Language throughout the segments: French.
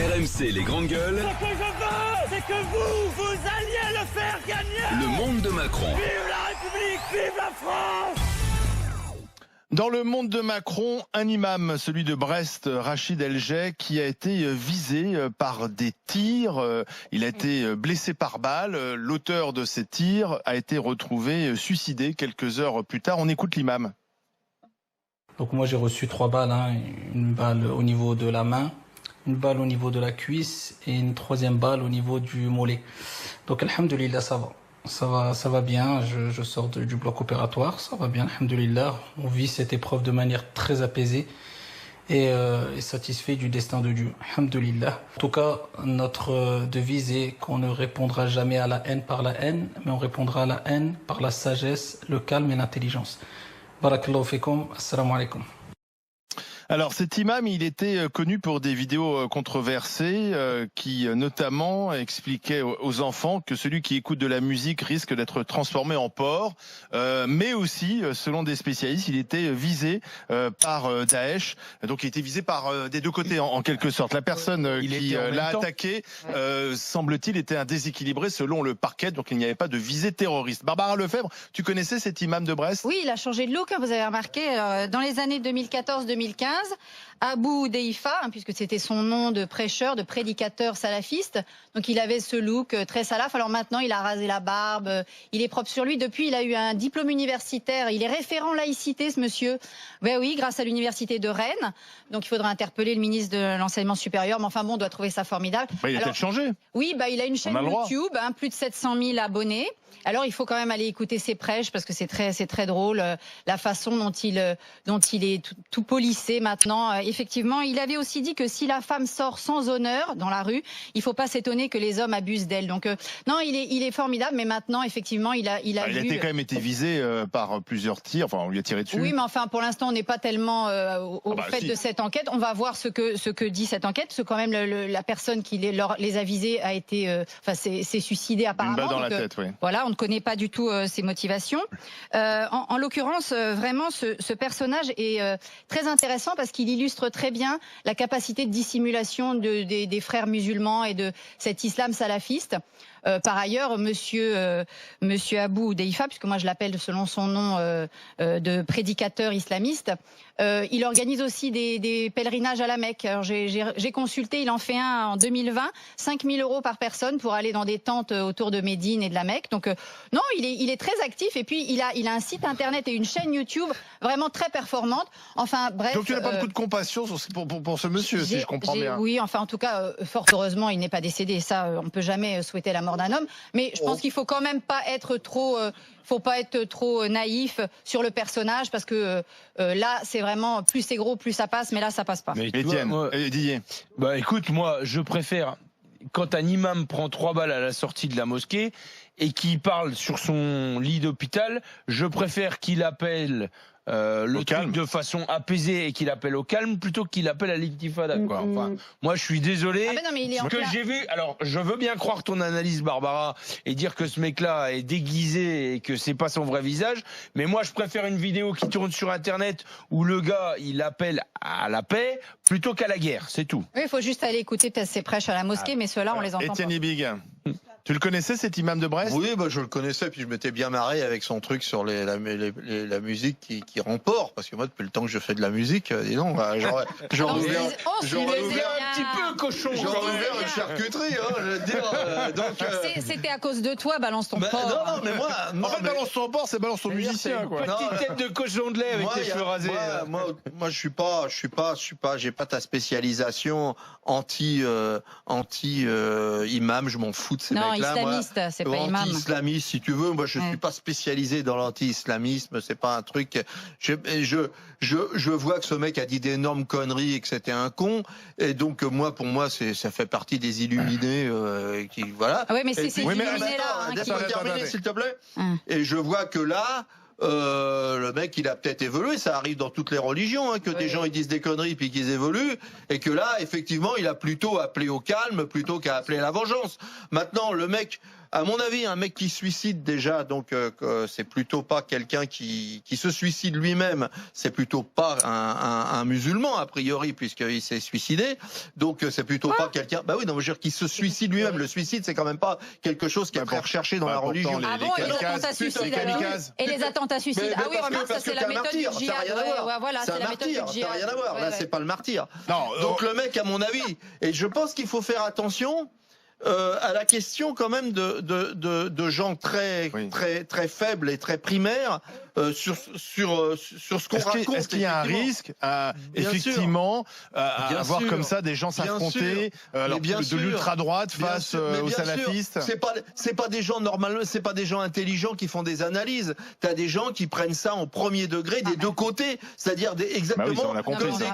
RMC les grandes gueules. Ce que je veux, c'est que vous alliez le faire gagner. Le monde de Macron. Vive la République, vive la France. Dans le monde de Macron, un imam, celui de Brest, Rachid El-Jay, qui a été visé par des tirs. Il a été blessé par balle. L'auteur de ces tirs a été retrouvé suicidé quelques heures plus tard. On écoute l'imam. Donc moi j'ai reçu 3 balles, une balle au niveau de la main, une balle au niveau de la cuisse et une 3e balle au niveau du mollet. Donc alhamdoulilah, ça va bien, je sors du bloc opératoire, ça va bien, alhamdoulilah. On vit cette épreuve de manière très apaisée et satisfait du destin de Dieu, alhamdoulilah. En tout cas, notre devise est qu'on ne répondra jamais à la haine par la haine, mais on répondra à la haine par la sagesse, le calme et l'intelligence. Barakallahu fikum, assalamu alaikum. Alors cet imam, il était connu pour des vidéos controversées qui notamment expliquaient aux enfants que celui qui écoute de la musique risque d'être transformé en porc, mais aussi, selon des spécialistes, il était visé par Daesh, donc il était visé par des deux côtés en quelque sorte. La personne qui l'a attaqué, semble-t-il, était un déséquilibré selon le parquet, donc il n'y avait pas de visée terroriste. Barbara Lefebvre, tu connaissais cet imam de Brest ? Oui, il a changé de look, vous avez remarqué, dans les années 2014-2015. Abou Deifa, puisque c'était son nom de prêcheur, de prédicateur salafiste. Donc il avait ce look très salaf. Alors maintenant, il a rasé la barbe, il est propre sur lui. Depuis, il a eu un diplôme universitaire. Il est référent laïcité, ce monsieur. Ben oui, grâce à l'université de Rennes. Donc il faudra interpeller le ministre de l'Enseignement supérieur. Mais enfin bon, on doit trouver ça formidable. Bah, il a peut-être changé. Oui, il a une chaîne YouTube, plus de 700 000 abonnés. Alors il faut quand même aller écouter ses prêches parce que c'est très drôle la façon dont il est tout polissé maintenant. Effectivement, il avait aussi dit que si la femme sort sans honneur dans la rue, il faut pas s'étonner que les hommes abusent d'elle. Donc non, il est formidable, mais maintenant effectivement il a il a quand même été visé par plusieurs tirs. Enfin, on lui a tiré dessus. Oui, mais enfin pour l'instant on n'est pas tellement au fait de cette enquête. On va voir ce que dit cette enquête. Parce que quand même la personne qui les a visés a été, s'est suicidée apparemment. Une balle dans la tête, oui. Voilà. On ne connaît pas du tout ses motivations. En l'occurrence, vraiment, ce personnage est très intéressant parce qu'il illustre très bien la capacité de dissimulation des frères musulmans et de cet islam salafiste. Par ailleurs, monsieur Abou Deifa, puisque moi je l'appelle selon son nom de prédicateur islamiste, il organise aussi des pèlerinages à la Mecque. Alors j'ai consulté, il en fait un en 2020, 5 000 € par personne pour aller dans des tentes autour de Médine et de la Mecque. Donc non, il est très actif et puis il a un site internet et une chaîne YouTube vraiment très performante. Enfin bref. Donc tu n'as pas beaucoup de compassion pour ce monsieur, si je comprends bien. Oui, enfin en tout cas, fort heureusement, il n'est pas décédé. Ça, on peut jamais souhaiter la mort d'un homme. Mais je pense qu'il faut quand même pas être trop naïf sur le personnage parce que là c'est vraiment plus c'est gros plus ça passe, mais là ça passe pas. Mais Étienne, Didier. Bah écoute, moi je préfère quand un imam prend 3 balles à la sortie de la mosquée et qui parle sur son lit d'hôpital, je préfère qu'il appelle le truc de façon apaisée et qu'il appelle au calme plutôt qu'il appelle à l'intifada, quoi. Enfin, moi je suis désolé. Ce que j'ai vu, alors je veux bien croire ton analyse, Barbara, et dire que ce mec-là est déguisé et que c'est pas son vrai visage, mais moi je préfère une vidéo qui tourne sur internet où le gars il appelle à la paix plutôt qu'à la guerre, c'est tout. Oui, il faut juste aller écouter peut-être ses prêches à la mosquée, mais ceux-là on les entend Étienne pas. Ibig. Tu le connaissais, cet imam de Brest ? Oui, je le connaissais, puis je m'étais bien marré avec son truc sur la musique qui rend porc, parce que moi, depuis le temps que je fais de la musique, dis donc, j'aurais ouvert un petit peu cochon. J'aurais ouvert une charcuterie, je veux dire. C'était à cause de toi, balance ton porc. Non, mais moi... En fait, balance ton porc, c'est balance ton musicien, quoi. Petite tête de cochon de lait avec les cheveux rasés. Moi, j'ai pas ta spécialisation anti-imam, je m'en fous de ces mecs-là. Islamiste, c'est pas imam. Anti-islamiste, si tu veux. Moi, je suis pas spécialisé dans l'anti-islamisme. C'est pas un truc. Je vois que ce mec a dit d'énormes conneries et que c'était un con. Et donc, pour moi, ça fait partie des illuminés qui, voilà. Ah oui, mais c'est ces illuminés-là. Laisse-moi terminer, s'il te plaît. Et je vois que là, le mec il a peut-être évolué, ça arrive dans toutes les religions que des gens ils disent des conneries puis qu'ils évoluent, et que là effectivement il a plutôt appelé au calme plutôt qu'à appeler à la vengeance. Maintenant le mec à mon avis, un mec qui suicide déjà, donc c'est plutôt pas quelqu'un qui se suicide lui-même. C'est plutôt pas un musulman a priori puisqu'il s'est suicidé. Donc c'est plutôt pas quelqu'un. Bah oui, non, je veux dire qui se suicide lui-même. Le suicide, c'est quand même pas quelque chose qui est très recherché dans la religion. Ah bon, et les attentats suicides et les attentats suicides. Ah oui, remarque, ça c'est la méthode du djihad. Voilà, c'est la méthode du djihad. Ça n'a rien à voir. Là, c'est pas le martyr. Donc le mec, à mon avis, et je pense qu'il faut faire attention. À la question quand même de gens très faibles et très primaires sur ce qu'on raconte. Est-ce qu'il y a un risque à effectivement à avoir comme ça des gens s'affronter de l'ultra droite face aux salafistes? C'est pas des gens normalement, c'est pas des gens intelligents qui font des analyses. T'as des gens qui prennent ça en premier degré des deux côtés, c'est-à-dire exactement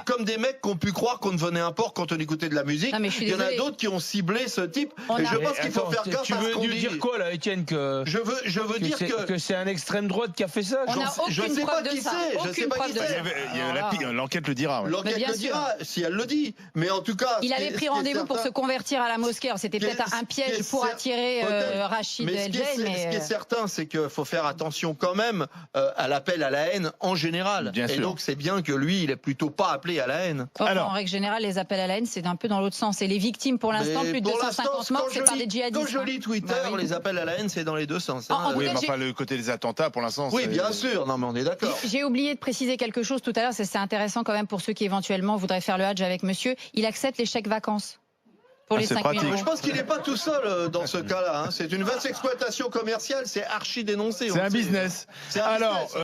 comme des mecs qui ont pu croire qu'on devenait un porc quand on écoutait de la musique. Il y en a d'autres qui ont ciblé ce type. Et je pense qu'il faut faire gaffe à ce qu'on dit. Tu veux dire quoi là, Étienne, que je veux dire que c'est un extrême droite qui a fait ça? Je sais pas qui c'est. Je sais pas qui c'est. L'enquête le dira. L'enquête le dira si elle le dit. Mais en tout cas, il avait pris rendez-vous pour se convertir à la mosquée. C'était peut-être un piège pour attirer Rachid El Jay. Ce qui est certain, c'est qu'il faut faire attention quand même à l'appel à la haine en général. Et donc c'est bien que lui, il est plutôt pas appelé à la haine. En règle générale, les appels à la haine, c'est un peu dans l'autre sens. Et les victimes, pour l'instant, plus de 250 morts, c'est par des djihadistes. Quand je lis Twitter, les appels à la haine, c'est dans les deux sens. Oui, mais enfin le côté des attentats, pour l'instant. Oui, bien sûr. Non, mais on est d'accord. J'ai oublié de préciser quelque chose tout à l'heure. C'est intéressant quand même pour ceux qui éventuellement voudraient faire le Hadj avec monsieur. Il accepte les chèques vacances. Pour les 5 000 €. Je pense qu'il n'est pas tout seul dans ce cas-là. C'est une vaste exploitation commerciale. C'est archi dénoncé. C'est un business. Alors.